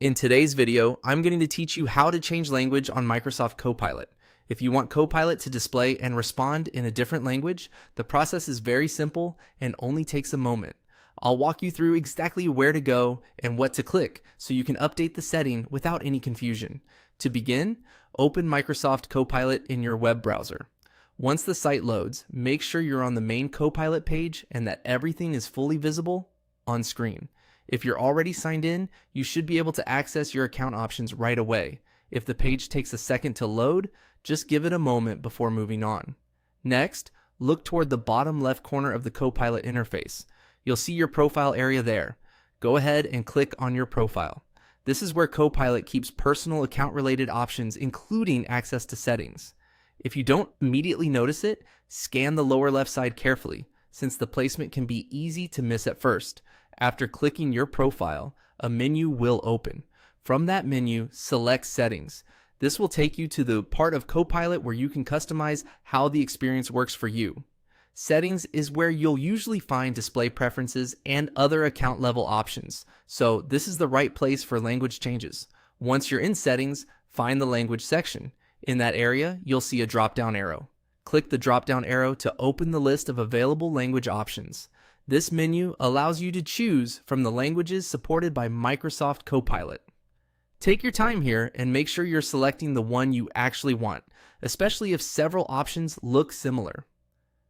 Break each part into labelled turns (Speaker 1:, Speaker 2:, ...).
Speaker 1: In today's video, I'm going to teach you how to change language on Microsoft Copilot. If you want Copilot to display and respond in a different language, the process is very simple and only takes a moment. I'll walk you through exactly where to go and what to click so you can update the setting without any confusion. To begin, open Microsoft Copilot in your web browser. Once the site loads, make sure you're on the main Copilot page and that everything is fully visible on screen. If you're already signed in, you should be able to access your account options right away. If the page takes a second to load, just give it a moment before moving on. Next, look toward the bottom left corner of the Copilot interface. You'll see your profile area there. Go ahead and click on your profile. This is where Copilot keeps personal account-related options, including access to settings. If you don't immediately notice it, scan the lower left side carefully, since the placement can be easy to miss at first. After clicking your profile, a menu will open. From that menu, select Settings. This will take you to the part of Copilot where you can customize how the experience works for you. Settings is where you'll usually find display preferences and other account level options, so this is the right place for language changes. Once you're in Settings, find the Language section. In that area, you'll see a drop-down arrow. Click the drop-down arrow to open the list of available language options. This menu allows you to choose from the languages supported by Microsoft Copilot. Take your time here and make sure you're selecting the one you actually want, especially if several options look similar.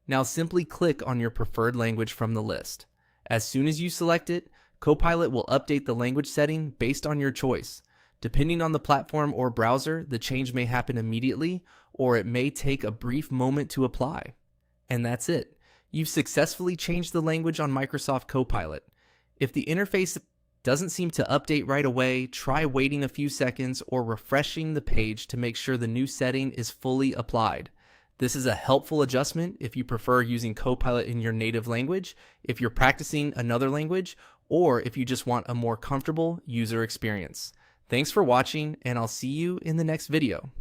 Speaker 1: Now simply click on your preferred language from the list. As soon as you select it, Copilot will update the language setting based on your choice. Depending on the platform or browser, the change may happen immediately, or it may take a brief moment to apply. And that's it. You've successfully changed the language on Microsoft Copilot. If the interface doesn't seem to update right away, try waiting a few seconds or refreshing the page to make sure the new setting is fully applied. This is a helpful adjustment if you prefer using Copilot in your native language, if you're practicing another language, or if you just want a more comfortable user experience. Thanks for watching, and I'll see you in the next video.